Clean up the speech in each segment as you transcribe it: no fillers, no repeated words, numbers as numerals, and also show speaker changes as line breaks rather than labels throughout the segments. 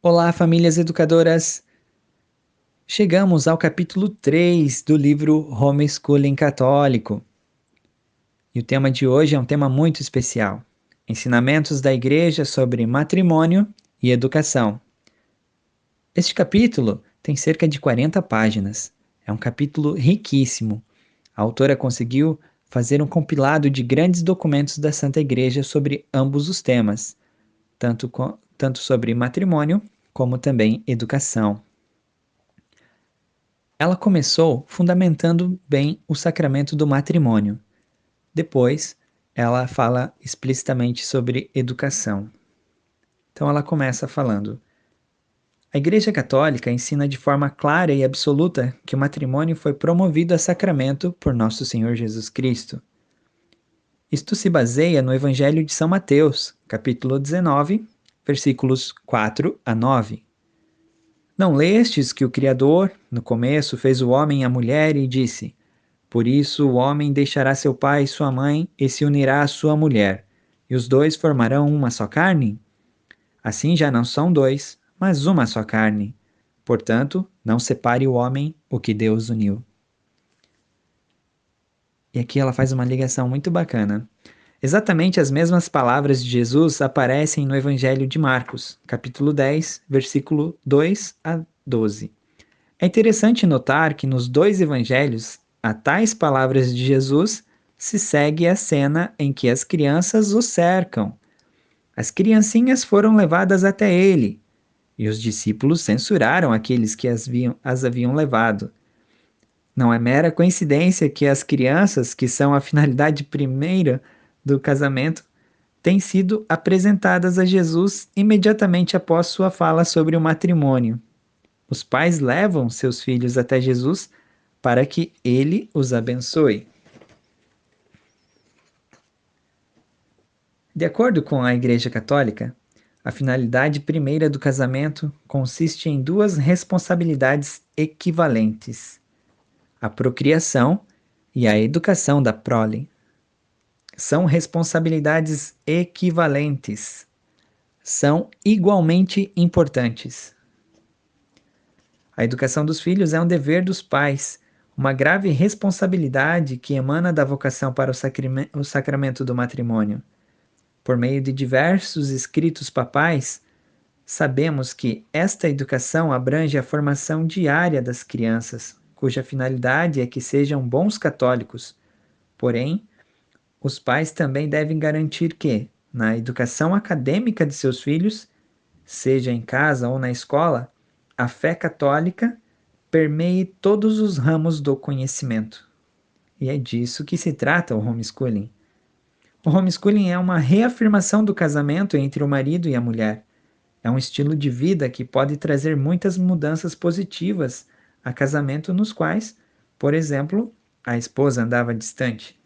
Olá, famílias educadoras! Chegamos ao capítulo 3 do livro Homeschooling Católico. E o tema de hoje é um tema muito especial: Ensinamentos da Igreja sobre matrimônio e educação. Este capítulo tem cerca de 40 páginas. É um capítulo riquíssimo. A autora conseguiu fazer um compilado de grandes documentos da Santa Igreja sobre ambos os temas, tanto sobre matrimônio como também educação. Ela começou fundamentando bem o sacramento do matrimônio. Depois, ela fala explicitamente sobre educação. Então, ela começa falando: a Igreja Católica ensina de forma clara e absoluta que o matrimônio foi promovido a sacramento por Nosso Senhor Jesus Cristo. Isto se baseia no Evangelho de São Mateus, capítulo 19, versículos 4 a 9. Não lestes que o Criador, no começo, fez o homem e a mulher e disse: por isso o homem deixará seu pai e sua mãe e se unirá à sua mulher, e os dois formarão uma só carne? Assim já não são dois, mas uma só carne. Portanto, não separe o homem o que Deus uniu. E aqui ela faz uma ligação muito bacana. Exatamente as mesmas palavras de Jesus aparecem no Evangelho de Marcos, capítulo 10, versículo 2 a 12. É interessante notar que nos dois evangelhos, a tais palavras de Jesus se segue a cena em que as crianças o cercam. As criancinhas foram levadas até ele, e os discípulos censuraram aqueles que as haviam levado. Não é mera coincidência que as crianças, que são a finalidade primeira do casamento, têm sido apresentadas a Jesus imediatamente após sua fala sobre o matrimônio. Os pais levam seus filhos até Jesus para que ele os abençoe. De acordo com a Igreja Católica, a finalidade primeira do casamento consiste em duas responsabilidades equivalentes: a procriação e a educação da prole. São responsabilidades equivalentes. São igualmente importantes. A educação dos filhos é um dever dos pais, uma grave responsabilidade que emana da vocação para o sacramento do matrimônio. Por meio de diversos escritos papais, sabemos que esta educação abrange a formação diária das crianças, cuja finalidade é que sejam bons católicos. Porém, os pais também devem garantir que, na educação acadêmica de seus filhos, seja em casa ou na escola, a fé católica permeie todos os ramos do conhecimento. E é disso que se trata o homeschooling. O homeschooling é uma reafirmação do casamento entre o marido e a mulher. É um estilo de vida que pode trazer muitas mudanças positivas a casamento nos quais, por exemplo, a esposa andava distante.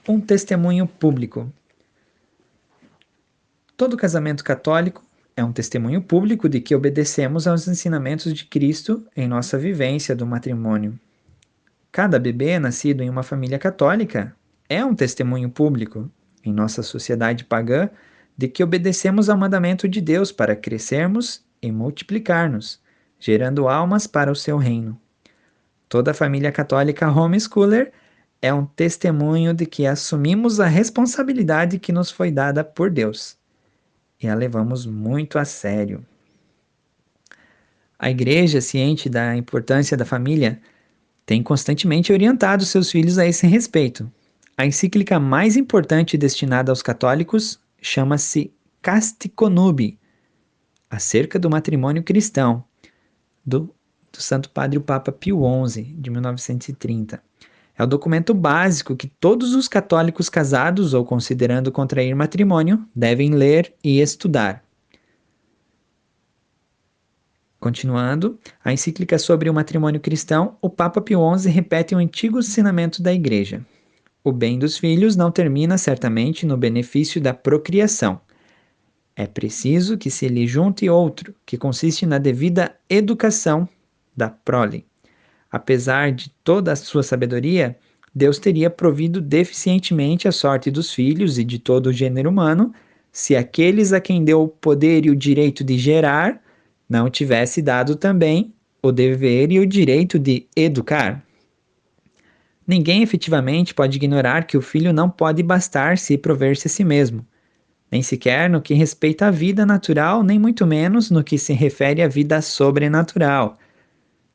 Um testemunho público. Todo casamento católico é um testemunho público de que obedecemos aos ensinamentos de Cristo em nossa vivência do matrimônio. Cada bebê nascido em uma família católica é um testemunho público em nossa sociedade pagã de que obedecemos ao mandamento de Deus para crescermos e multiplicar-nos, gerando almas para o seu reino. Toda família católica homeschooler é um testemunho de que assumimos a responsabilidade que nos foi dada por Deus e a levamos muito a sério. A igreja, ciente da importância da família, tem constantemente orientado seus filhos a esse respeito. A encíclica mais importante destinada aos católicos chama-se Casti Connubii, acerca do matrimônio cristão, do Santo Padre o Papa Pio XI, de 1930. É o documento básico que todos os católicos casados ou considerando contrair matrimônio devem ler e estudar. Continuando, a encíclica sobre o matrimônio cristão, o Papa Pio XI repete um antigo ensinamento da Igreja. O bem dos filhos não termina certamente no benefício da procriação. É preciso que se lhe junte outro, que consiste na devida educação da prole. Apesar de toda a sua sabedoria, Deus teria provido deficientemente a sorte dos filhos e de todo o gênero humano se aqueles a quem deu o poder e o direito de gerar não tivesse dado também o dever e o direito de educar. Ninguém efetivamente pode ignorar que o filho não pode bastar-se e prover-se a si mesmo, nem sequer no que respeita à vida natural, nem muito menos no que se refere à vida sobrenatural,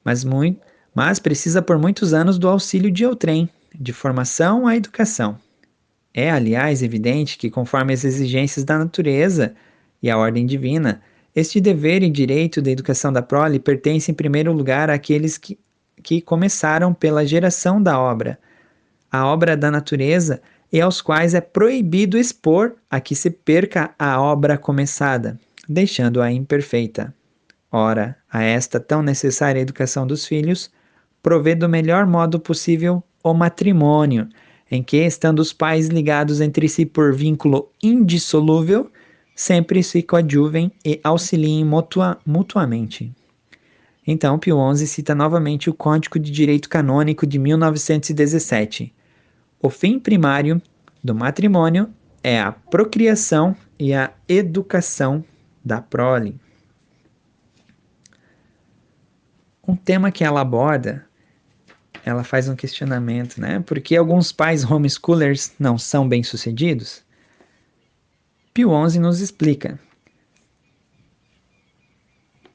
mas precisa por muitos anos do auxílio de outrem, de formação à educação. É, aliás, evidente que, conforme as exigências da natureza e a ordem divina, este dever e direito da educação da prole pertence em primeiro lugar àqueles que começaram pela geração da obra, a obra da natureza, e aos quais é proibido expor a que se perca a obra começada, deixando-a imperfeita. Ora, a esta tão necessária educação dos filhos, provê do melhor modo possível o matrimônio, em que, estando os pais ligados entre si por vínculo indissolúvel, sempre se coadjuvem e auxiliem mutuamente. Então, Pio XI cita novamente o Código de Direito Canônico de 1917. O fim primário do matrimônio é a procriação e a educação da prole. Um tema que ela aborda, ela faz um questionamento, né? Por que alguns pais homeschoolers não são bem-sucedidos? Pio XI nos explica.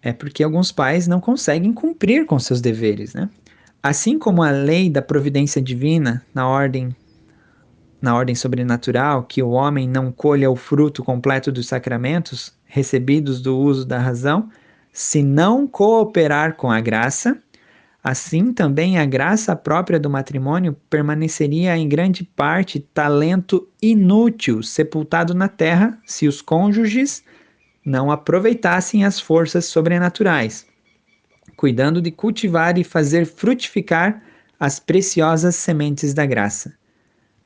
É porque alguns pais não conseguem cumprir com seus deveres, né? Assim como a lei da providência divina na ordem sobrenatural, que o homem não colha o fruto completo dos sacramentos recebidos do uso da razão, se não cooperar com a graça, assim também a graça própria do matrimônio permaneceria em grande parte talento inútil, sepultado na terra, se os cônjuges não aproveitassem as forças sobrenaturais, cuidando de cultivar e fazer frutificar as preciosas sementes da graça.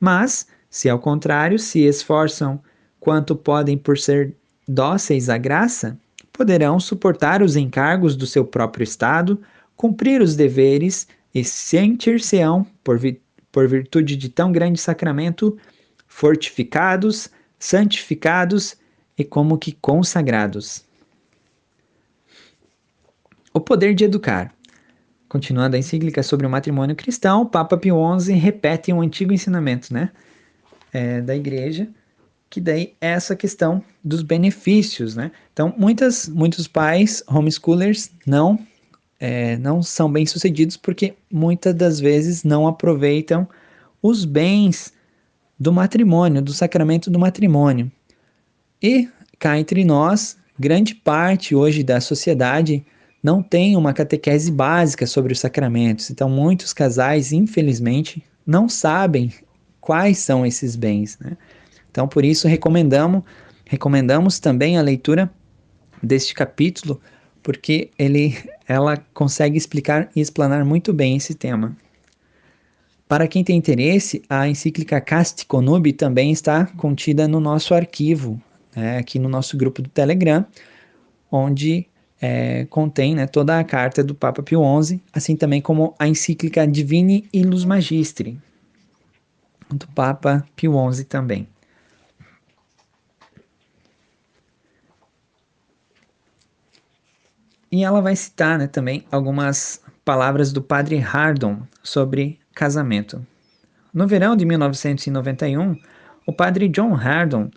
Mas, se ao contrário se esforçam quanto podem por ser dóceis à graça, poderão suportar os encargos do seu próprio estado, cumprir os deveres e sentir-se-ão, por virtude de tão grande sacramento, fortificados, santificados e como que consagrados. O poder de educar. Continuando a encíclica sobre o matrimônio cristão, o Papa Pio XI repete um antigo ensinamento, né, da igreja, que daí é essa questão dos benefícios, né? Então, muitos pais homeschoolers não são bem-sucedidos porque muitas das vezes não aproveitam os bens do matrimônio, do sacramento do matrimônio. E cá entre nós, grande parte hoje da sociedade não tem uma catequese básica sobre os sacramentos. Então, muitos casais, infelizmente, não sabem quais são esses bens, né? Então, por isso, recomendamos também a leitura deste capítulo, porque ela consegue explicar e explanar muito bem esse tema. Para quem tem interesse, a encíclica Casti Connubii também está contida no nosso arquivo, né, aqui no nosso grupo do Telegram, onde contém, né, toda a carta do Papa Pio XI, assim também como a encíclica Divini Illus Magistri, do Papa Pio XI também. E ela vai citar, né, também algumas palavras do padre Hardon sobre casamento. No verão de 1991, o padre John Hardon,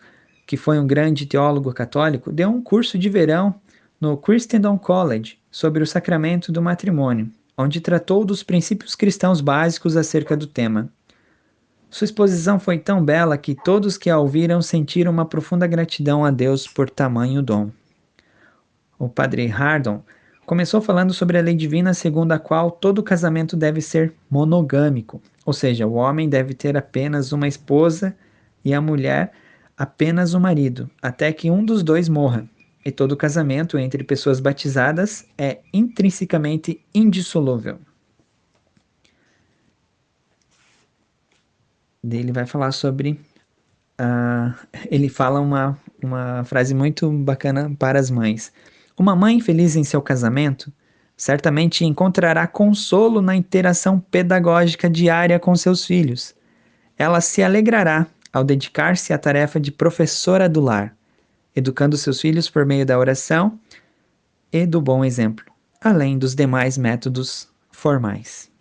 que foi um grande teólogo católico, deu um curso de verão no Christendom College sobre o sacramento do matrimônio, onde tratou dos princípios cristãos básicos acerca do tema. Sua exposição foi tão bela que todos que a ouviram sentiram uma profunda gratidão a Deus por tamanho dom. O padre Hardon começou falando sobre a lei divina segundo a qual todo casamento deve ser monogâmico, ou seja, o homem deve ter apenas uma esposa e a mulher apenas um marido, até que um dos dois morra. E todo casamento entre pessoas batizadas é intrinsecamente indissolúvel. Ele vai falar sobre... ele fala uma frase muito bacana para as mães. Uma mãe feliz em seu casamento certamente encontrará consolo na interação pedagógica diária com seus filhos. Ela se alegrará ao dedicar-se à tarefa de professora do lar, educando seus filhos por meio da oração e do bom exemplo, além dos demais métodos formais.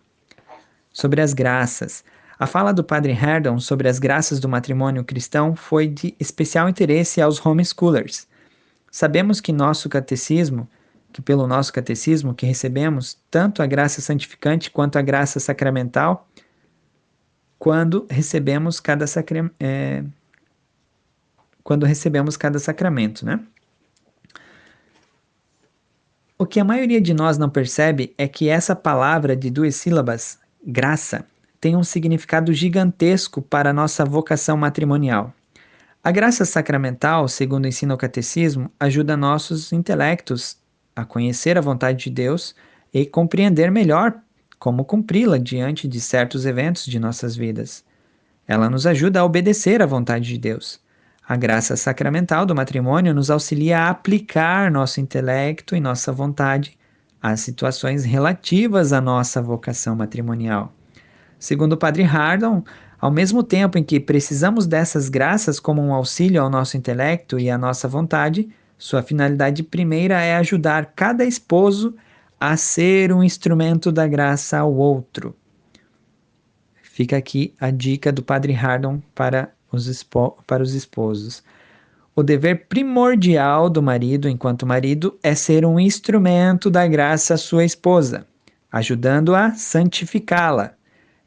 Sobre as graças. A fala do Padre Herdon sobre as graças do matrimônio cristão foi de especial interesse aos homeschoolers. Sabemos que pelo nosso catecismo que recebemos tanto a graça santificante quanto a graça sacramental quando recebemos cada sacramento, né? O que a maioria de nós não percebe é que essa palavra de 2 sílabas, graça, tem um significado gigantesco para a nossa vocação matrimonial. A graça sacramental, segundo ensina o catecismo, ajuda nossos intelectos a conhecer a vontade de Deus e compreender melhor como cumpri-la diante de certos eventos de nossas vidas. Ela nos ajuda a obedecer à vontade de Deus. A graça sacramental do matrimônio nos auxilia a aplicar nosso intelecto e nossa vontade às situações relativas à nossa vocação matrimonial. Segundo o Padre Hardon, ao mesmo tempo em que precisamos dessas graças como um auxílio ao nosso intelecto e à nossa vontade, sua finalidade primeira é ajudar cada esposo a ser um instrumento da graça ao outro. Fica aqui a dica do Padre Hardon para os esposos. O dever primordial do marido, enquanto marido, é ser um instrumento da graça à sua esposa, ajudando-a a santificá-la.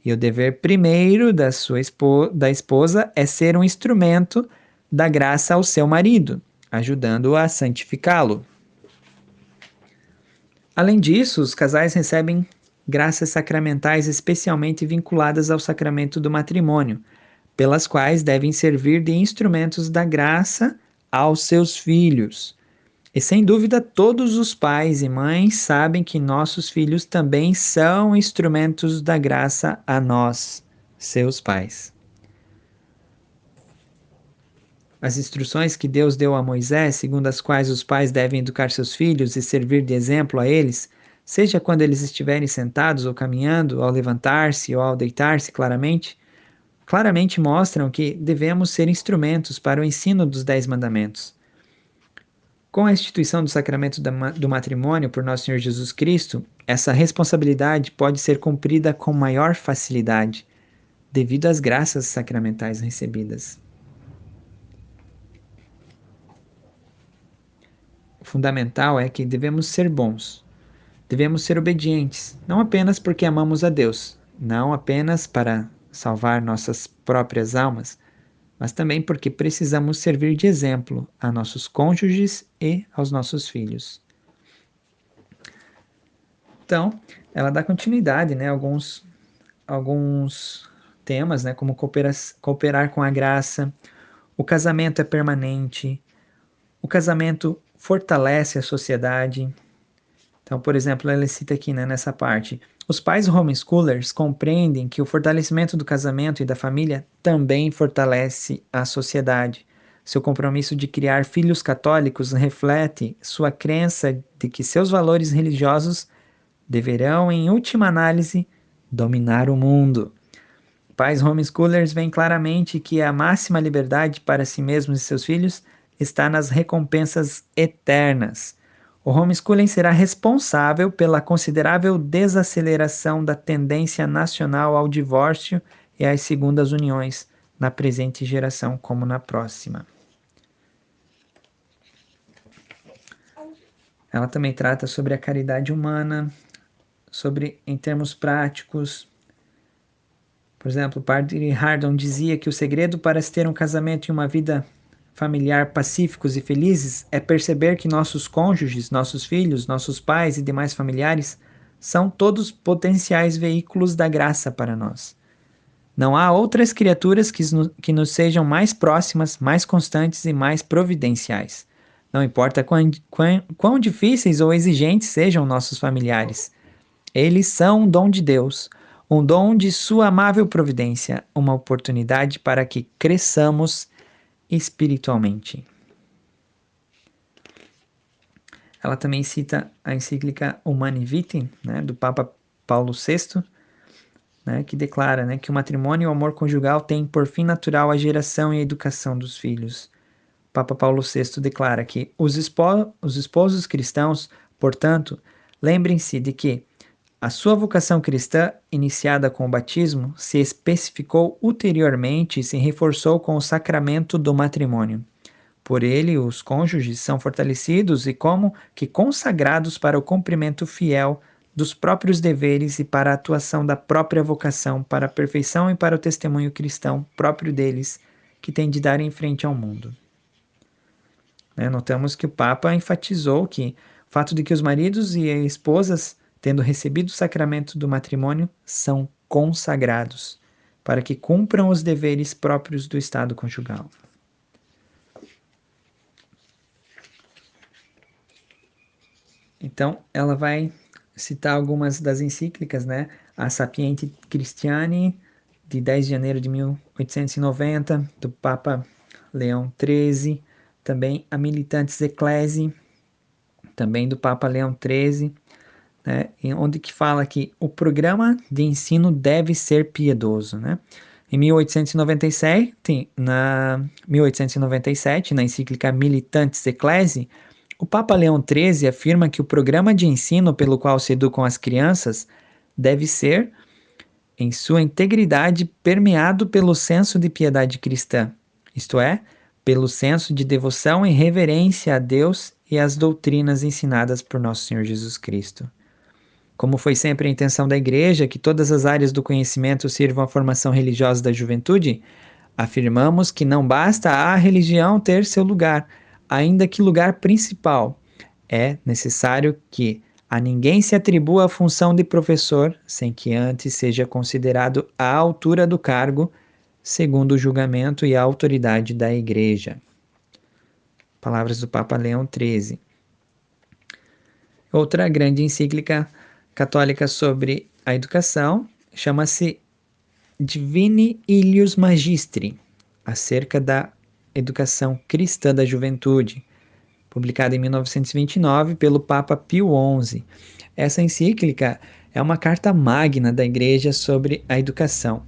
E o dever primeiro da esposa é ser um instrumento da graça ao seu marido, ajudando-o a santificá-lo. Além disso, os casais recebem graças sacramentais especialmente vinculadas ao sacramento do matrimônio, pelas quais devem servir de instrumentos da graça aos seus filhos. E sem dúvida, todos os pais e mães sabem que nossos filhos também são instrumentos da graça a nós, seus pais. As instruções que Deus deu a Moisés, segundo as quais os pais devem educar seus filhos e servir de exemplo a eles, seja quando eles estiverem sentados ou caminhando, ao levantar-se ou ao deitar-se, claramente mostram que devemos ser instrumentos para o ensino dos 10 mandamentos. Com a instituição do sacramento do matrimônio por nosso Senhor Jesus Cristo, essa responsabilidade pode ser cumprida com maior facilidade, devido às graças sacramentais recebidas. O fundamental é que devemos ser bons, devemos ser obedientes, não apenas porque amamos a Deus, não apenas para salvar nossas próprias almas, mas também porque precisamos servir de exemplo a nossos cônjuges e aos nossos filhos. Então, ela dá continuidade, né, alguns temas, né, como cooperar com a graça, o casamento é permanente, o casamento fortalece a sociedade. Então, por exemplo, ela cita aqui, né, nessa parte, os pais homeschoolers compreendem que o fortalecimento do casamento e da família também fortalece a sociedade. Seu compromisso de criar filhos católicos reflete sua crença de que seus valores religiosos deverão, em última análise, dominar o mundo. Pais homeschoolers veem claramente que a máxima liberdade para si mesmos e seus filhos está nas recompensas eternas. O homeschooling será responsável pela considerável desaceleração da tendência nacional ao divórcio e às segundas uniões, na presente geração como na próxima. Ela também trata sobre a caridade humana, sobre, em termos práticos. Por exemplo, o Padre Hardon dizia que o segredo para se ter um casamento e uma vida familiar pacíficos e felizes é perceber que nossos cônjuges, nossos filhos, nossos pais e demais familiares são todos potenciais veículos da graça para nós. Não há outras criaturas que nos sejam mais próximas, mais constantes e mais providenciais. Não importa quão difíceis ou exigentes sejam nossos familiares. Eles são um dom de Deus, um dom de sua amável providência, uma oportunidade para que cresçamos espiritualmente. Ela também cita a encíclica Humani Vitae, né, do Papa Paulo VI, né, que declara, né, que o matrimônio e o amor conjugal têm por fim natural a geração e a educação dos filhos. Papa Paulo VI declara que os esposos cristãos, portanto, lembrem-se de que a sua vocação cristã, iniciada com o batismo, se especificou ulteriormente e se reforçou com o sacramento do matrimônio. Por ele, os cônjuges são fortalecidos e como que consagrados para o cumprimento fiel dos próprios deveres e para a atuação da própria vocação, para a perfeição e para o testemunho cristão próprio deles, que tem de dar em frente ao mundo. Notamos que o Papa enfatizou que o fato de que os maridos e esposas, tendo recebido o sacramento do matrimônio, são consagrados, para que cumpram os deveres próprios do estado conjugal. Então, ela vai citar algumas das encíclicas, A Sapienti Christiani, de 10 de janeiro de 1890, do Papa Leão XIII, também a Militantes Ecclesiae, também do Papa Leão XIII, onde que fala que o programa de ensino deve ser piedoso, Em 1897, na encíclica Militantes Ecclesiae, o Papa Leão XIII afirma que o programa de ensino pelo qual se educam as crianças deve ser, em sua integridade, permeado pelo senso de piedade cristã, isto é, pelo senso de devoção e reverência a Deus e às doutrinas ensinadas por nosso Senhor Jesus Cristo. Como foi sempre a intenção da Igreja que todas as áreas do conhecimento sirvam à formação religiosa da juventude, afirmamos que não basta a religião ter seu lugar, ainda que lugar principal. É necessário que a ninguém se atribua a função de professor sem que antes seja considerado à altura do cargo, segundo o julgamento e a autoridade da Igreja. Palavras do Papa Leão XIII. Outra grande encíclica católica sobre a educação chama-se Divini Ilius Magistri, acerca da educação cristã da juventude, publicada em 1929 pelo Papa Pio XI. Essa encíclica é uma carta magna da Igreja sobre a educação.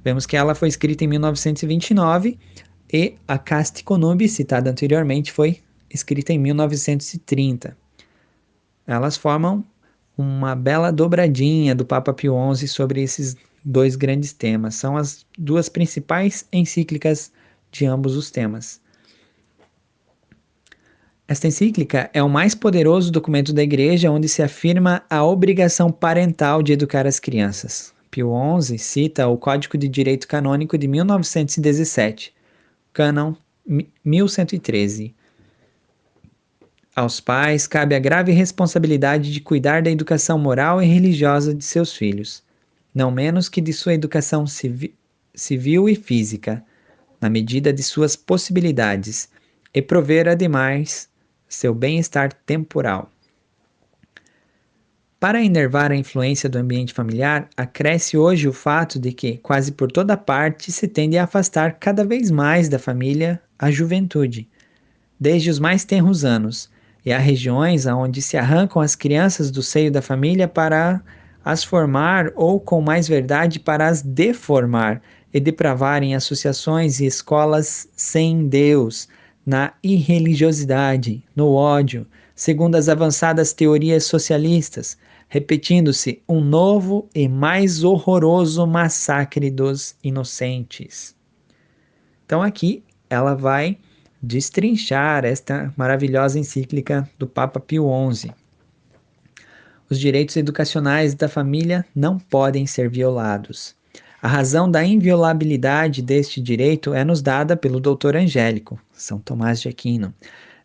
Vemos que ela foi escrita em 1929 e a Casti Connubii, citada anteriormente, foi escrita em 1930. Elas formam uma bela dobradinha do Papa Pio XI sobre esses dois grandes temas. São as duas principais encíclicas de ambos os temas. Esta encíclica é o mais poderoso documento da Igreja onde se afirma a obrigação parental de educar as crianças. Pio XI cita o Código de Direito Canônico de 1917, Cânon 1113. Aos pais cabe a grave responsabilidade de cuidar da educação moral e religiosa de seus filhos, não menos que de sua educação civil e física, na medida de suas possibilidades, e prover, ademais, seu bem-estar temporal. Para enervar a influência do ambiente familiar, acresce hoje o fato de que, quase por toda parte, se tende a afastar cada vez mais da família a juventude, desde os mais tenros anos, e há regiões onde se arrancam as crianças do seio da família para as formar ou, com mais verdade, para as deformar e depravar em associações e escolas sem Deus, na irreligiosidade, no ódio, segundo as avançadas teorias socialistas, repetindo-se um novo e mais horroroso massacre dos inocentes. Então aqui ela vai destrinchar esta maravilhosa encíclica do Papa Pio XI. Os direitos educacionais da família não podem ser violados. A razão da inviolabilidade deste direito é nos dada pelo doutor Angélico, São Tomás de Aquino.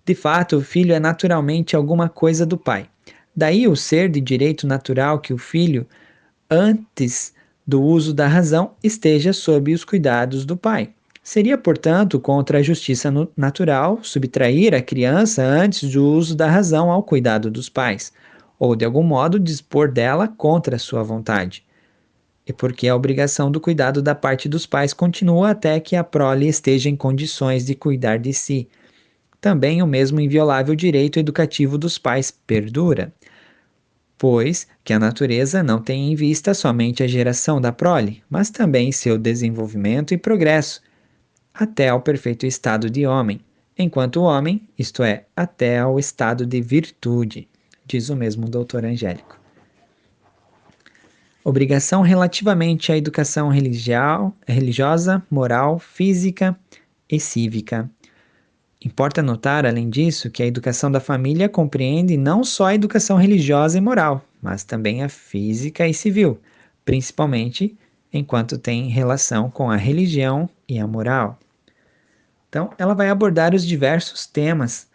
De fato, o filho é naturalmente alguma coisa do pai. Daí o ser de direito natural que o filho, antes do uso da razão, esteja sob os cuidados do pai. Seria, portanto, contra a justiça natural subtrair a criança antes do uso da razão ao cuidado dos pais, ou de algum modo dispor dela contra a sua vontade. E porque a obrigação do cuidado da parte dos pais continua até que a prole esteja em condições de cuidar de si. Também o mesmo inviolável direito educativo dos pais perdura, pois que a natureza não tem em vista somente a geração da prole, mas também seu desenvolvimento e progresso, até ao perfeito estado de homem, enquanto o homem, isto é, até ao estado de virtude, diz o mesmo doutor Angélico. Obrigação relativamente à educação religiosa, moral, física e cívica. Importa notar, além disso, que a educação da família compreende não só a educação religiosa e moral, mas também a física e civil, principalmente enquanto tem relação com a religião e a moral. Então, ela vai abordar os diversos temas,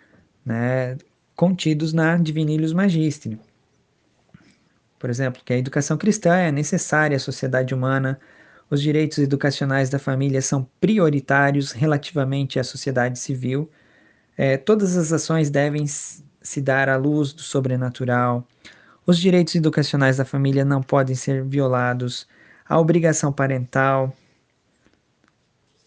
né, contidos na Divinilius Magister. Por exemplo, que a educação cristã é necessária à sociedade humana, os direitos educacionais da família são prioritários relativamente à sociedade civil, todas as ações devem se dar à luz do sobrenatural, os direitos educacionais da família não podem ser violados, a obrigação parental,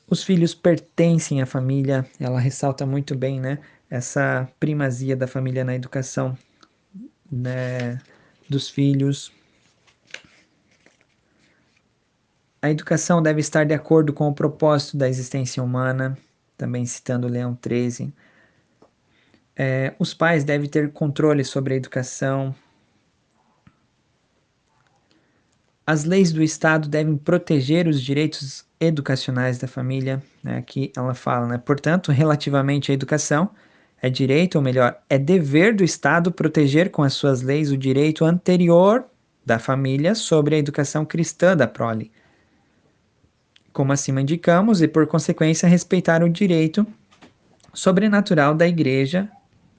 os filhos pertencem à família, ela ressalta muito bem, né, essa primazia da família na educação, né, dos filhos. A educação deve estar de acordo com o propósito da existência humana, também citando Leão XIII. Os pais devem ter controle sobre a educação. As leis do Estado devem proteger os direitos educacionais da família. Né? Aqui ela fala, né? Portanto, relativamente à educação, é direito, ou melhor, é dever do Estado proteger com as suas leis o direito anterior da família sobre a educação cristã da prole, como acima indicamos, e por consequência respeitar o direito sobrenatural da Igreja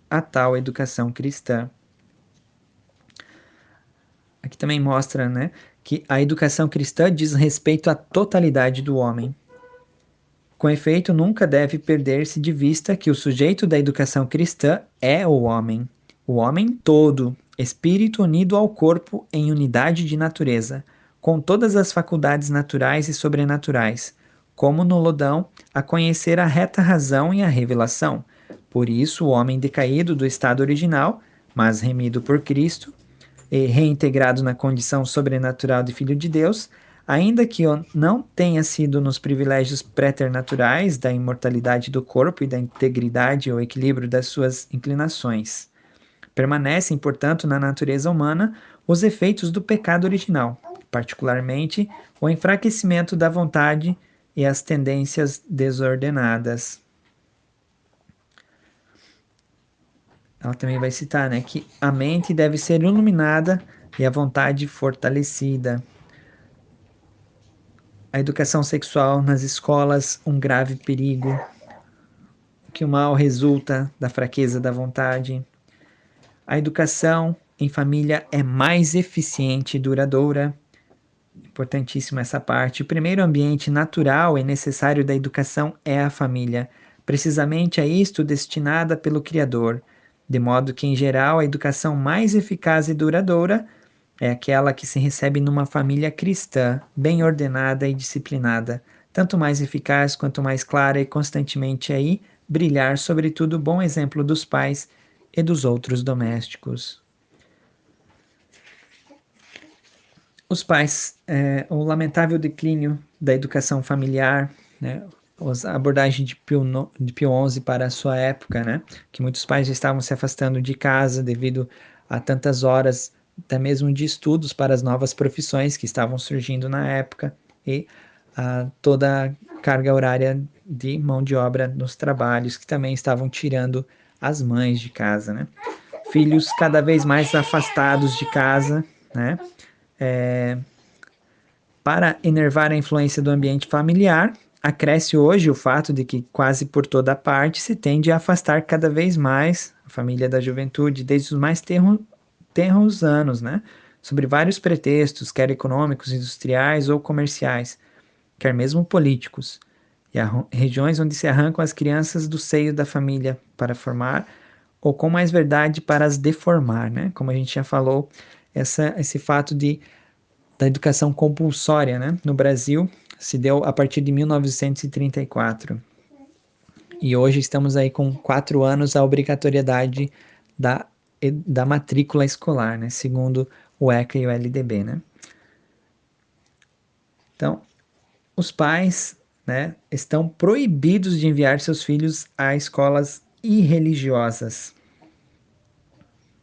a tal educação cristã. Aqui também mostra, né, que a educação cristã diz respeito à totalidade do homem. Com efeito, nunca deve perder-se de vista que o sujeito da educação cristã é o homem todo, espírito unido ao corpo em unidade de natureza, com todas as faculdades naturais e sobrenaturais, como no Lodão, a conhecer a reta razão e a revelação. Por isso, o homem decaído do estado original, mas remido por Cristo, e reintegrado na condição sobrenatural de Filho de Deus, ainda que não tenha sido nos privilégios preternaturais da imortalidade do corpo e da integridade ou equilíbrio das suas inclinações. Permanecem, portanto, na natureza humana os efeitos do pecado original, particularmente o enfraquecimento da vontade e as tendências desordenadas. Ela também vai citar, né, que a mente deve ser iluminada e a vontade fortalecida. A educação sexual nas escolas, um grave perigo, que o mal resulta da fraqueza da vontade. A educação em família é mais eficiente e duradoura. Importantíssima essa parte. O primeiro ambiente natural e necessário da educação é a família, precisamente a isto destinada pelo Criador, de modo que, em geral, a educação mais eficaz e duradoura é aquela que se recebe numa família cristã, bem ordenada e disciplinada, tanto mais eficaz quanto mais clara e constantemente aí brilhar, sobretudo, o bom exemplo dos pais e dos outros domésticos. Os pais, o lamentável declínio da educação familiar, né, a abordagem de Pio XI para a sua época, né, que muitos pais já estavam se afastando de casa devido a tantas horas, até mesmo de estudos para as novas profissões que estavam surgindo na época, e toda a carga horária de mão de obra nos trabalhos, que também estavam tirando as mães de casa, né. Filhos cada vez mais afastados de casa, né, para enervar a influência do ambiente familiar, acresce hoje o fato de que quase por toda parte se tende a afastar cada vez mais a família da juventude, desde os mais tenros anos, né? Sobre vários pretextos, quer econômicos, industriais ou comerciais, quer mesmo políticos, e há regiões onde se arrancam as crianças do seio da família para formar, ou com mais verdade, para as deformar, né? Como a gente já falou, esse fato da educação compulsória, né, no Brasil, se deu a partir de 1934. E hoje estamos aí com 4 anos a obrigatoriedade da matrícula escolar, né, segundo o ECA e o LDB, né. Então, os pais né, estão proibidos de enviar seus filhos a escolas irreligiosas.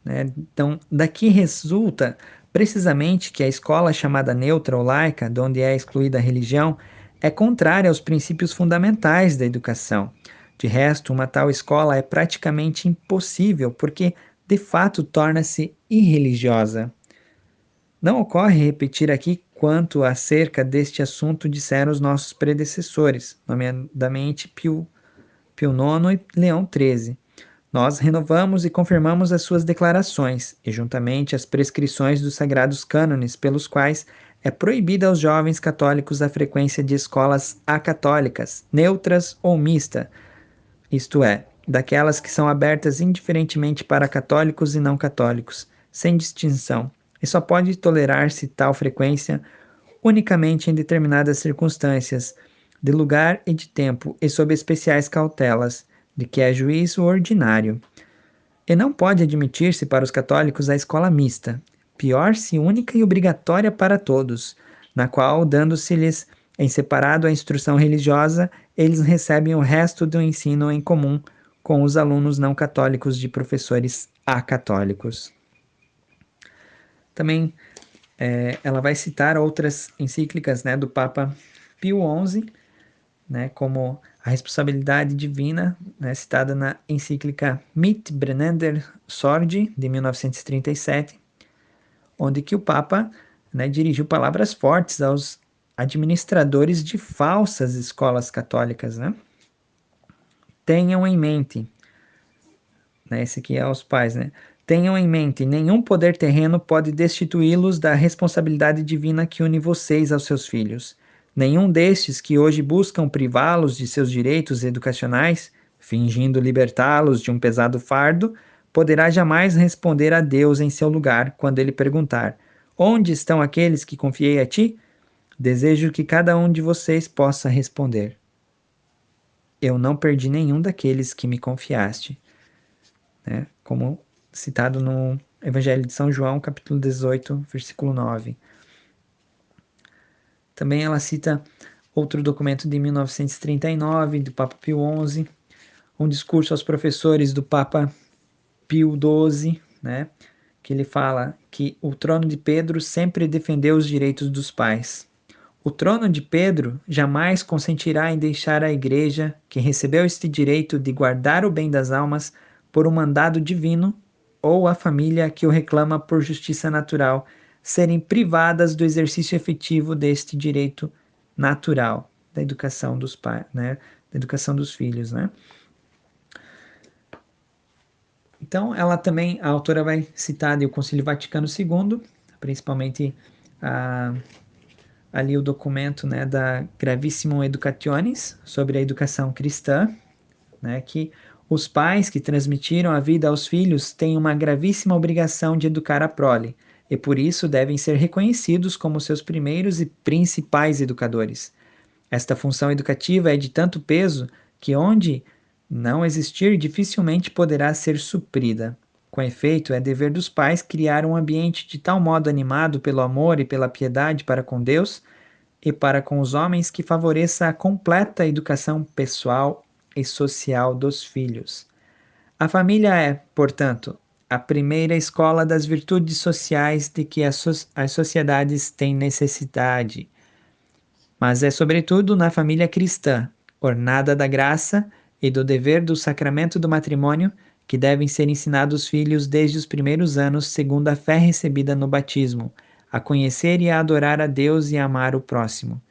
Né? Então, daqui resulta precisamente que a escola chamada neutra ou laica, de onde é excluída a religião, é contrária aos princípios fundamentais da educação. De resto, uma tal escola é praticamente impossível, porque de fato torna-se irreligiosa. Não ocorre repetir aqui quanto acerca deste assunto disseram os nossos predecessores, nomeadamente Pio IX e Leão XIII. Nós renovamos e confirmamos as suas declarações, e juntamente as prescrições dos sagrados cânones, pelos quais é proibida aos jovens católicos a frequência de escolas acatólicas, neutras ou mista, isto é, daquelas que são abertas indiferentemente para católicos e não católicos, sem distinção, e só pode tolerar-se tal frequência unicamente em determinadas circunstâncias, de lugar e de tempo, e sob especiais cautelas, de que é juízo ordinário. E não pode admitir-se para os católicos a escola mista, pior se única e obrigatória para todos, na qual, dando-se-lhes em separado a instrução religiosa, eles recebem o resto do ensino em comum com os alunos não católicos de professores acatólicos. Também ela vai citar outras encíclicas, né, do Papa Pio XI, né, como a responsabilidade divina, né, citada na encíclica Mit Brennender Sordi, de 1937, onde que o Papa, né, dirigiu palavras fortes aos administradores de falsas escolas católicas. Né? Tenham em mente, né, esse aqui é aos pais, né? Tenham em mente, nenhum poder terreno pode destituí-los da responsabilidade divina que une vocês aos seus filhos. Nenhum destes que hoje buscam privá-los de seus direitos educacionais, fingindo libertá-los de um pesado fardo, poderá jamais responder a Deus em seu lugar quando ele perguntar: Onde estão aqueles que confiei a ti? Desejo que cada um de vocês possa responder: Eu não perdi nenhum daqueles que me confiaste. Né? Como citado no Evangelho de São João, capítulo 18, versículo 9. Também ela cita outro documento de 1939, do Papa Pio XI, um discurso aos professores do Papa Pio XII, né, que ele fala que o trono de Pedro sempre defendeu os direitos dos pais. O trono de Pedro jamais consentirá em deixar a Igreja, que recebeu este direito de guardar o bem das almas por um mandado divino, ou a família que o reclama por justiça natural, serem privadas do exercício efetivo deste direito natural da educação dos pais, né? Da educação dos filhos, né? Então, ela também, a autora vai citar o Concílio Vaticano II, principalmente ali o documento, né, da Gravissimum Educationis, sobre a educação cristã, né, que os pais que transmitiram a vida aos filhos têm uma gravíssima obrigação de educar a prole, e por isso devem ser reconhecidos como seus primeiros e principais educadores. Esta função educativa é de tanto peso que, onde não existir, dificilmente poderá ser suprida. Com efeito, é dever dos pais criar um ambiente de tal modo animado pelo amor e pela piedade para com Deus e para com os homens que favoreça a completa educação pessoal e social dos filhos. A família é, portanto, a primeira escola das virtudes sociais de que as sociedades têm necessidade. Mas é sobretudo na família cristã, ornada da graça e do dever do sacramento do matrimônio, que devem ser ensinados os filhos desde os primeiros anos, segundo a fé recebida no batismo, a conhecer e a adorar a Deus e a amar o próximo.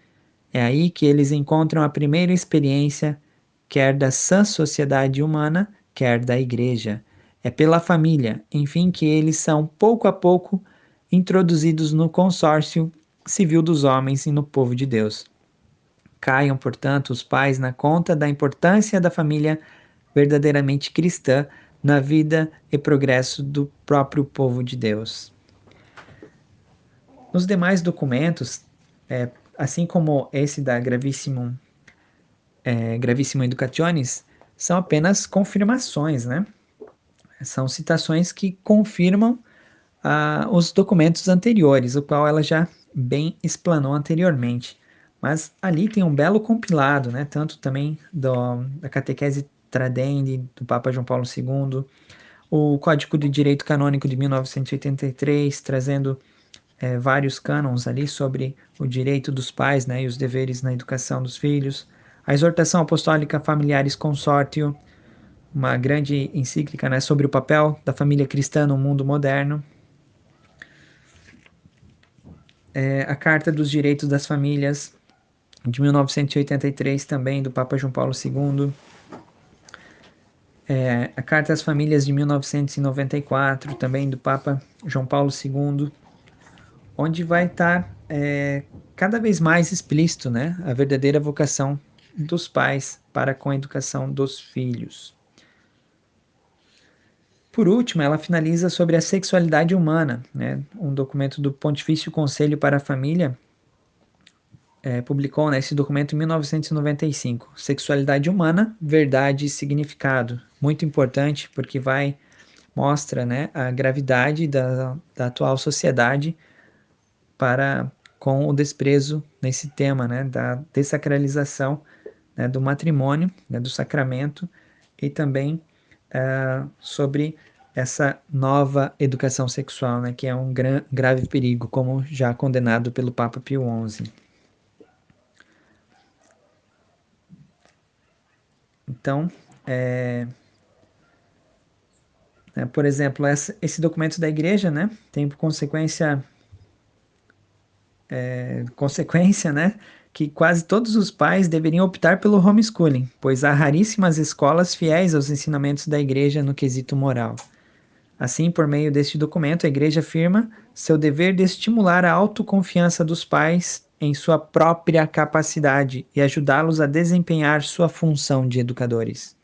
É aí que eles encontram a primeira experiência, quer da sã sociedade humana, quer da igreja. É pela família, enfim, que eles são, pouco a pouco, introduzidos no consórcio civil dos homens e no povo de Deus. Caiam, portanto, os pais na conta da importância da família verdadeiramente cristã na vida e progresso do próprio povo de Deus. Nos demais documentos, assim como esse da Gravissimum Educationis, são apenas confirmações, né? São citações que confirmam os documentos anteriores, o qual ela já bem explanou anteriormente. Mas ali tem um belo compilado, né? Tanto também da Catequese Tradendi, do Papa João Paulo II, o Código de Direito Canônico de 1983, trazendo vários cânons ali sobre o direito dos pais, né, e os deveres na educação dos filhos. A Exortação Apostólica Familiaris Consortio, uma grande encíclica, né, sobre o papel da família cristã no mundo moderno. A Carta dos Direitos das Famílias, de 1983, também, do Papa João Paulo II. A Carta às Famílias, de 1994, também, do Papa João Paulo II, onde vai estar cada vez mais explícito, né, a verdadeira vocação dos pais para com a educação dos filhos. Por último, ela finaliza sobre a sexualidade humana, né, um documento do Pontifício Conselho para a Família, publicou, né, esse documento em 1995, Sexualidade Humana, Verdade e Significado. Muito importante, porque mostra, né, a gravidade da atual sociedade com o desprezo nesse tema, né, da dessacralização, né, do matrimônio, né, do sacramento, e também sobre essa nova educação sexual, né, que é um grave perigo, como já condenado pelo Papa Pio XI. Então, por exemplo, esse documento da igreja, né, tem por consequência, né, que quase todos os pais deveriam optar pelo homeschooling, pois há raríssimas escolas fiéis aos ensinamentos da igreja no quesito moral. Assim, por meio deste documento, a igreja afirma seu dever de estimular a autoconfiança dos pais em sua própria capacidade e ajudá-los a desempenhar sua função de educadores.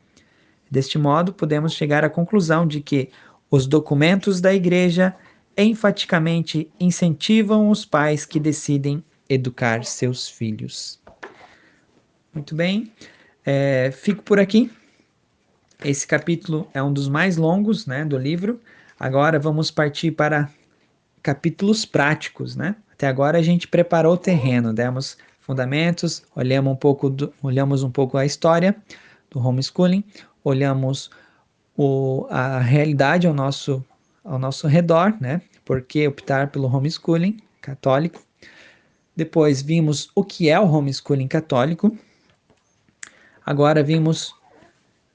Deste modo, podemos chegar à conclusão de que os documentos da igreja enfaticamente incentivam os pais que decidem educar seus filhos. Muito bem, fico por aqui. Esse capítulo é um dos mais longos, né, do livro. Agora vamos partir para capítulos práticos, né? Até agora a gente preparou o terreno, demos fundamentos, olhamos um pouco a história do homeschooling, olhamos a realidade ao nosso redor, né? Por que optar pelo homeschooling católico? Depois vimos o que é o homeschooling católico. Agora vimos,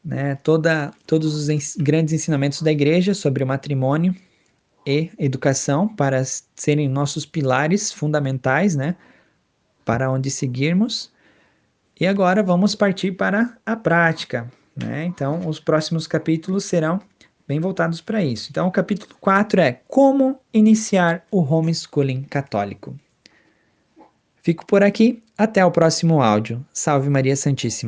né, todos os grandes ensinamentos da igreja sobre o matrimônio e educação para serem nossos pilares fundamentais, né, para onde seguirmos. E agora vamos partir para a prática, né? Então, os próximos capítulos serão bem voltados para isso. Então, o capítulo 4 é Como iniciar o homeschooling católico. Fico por aqui, até o próximo áudio. Salve Maria Santíssima.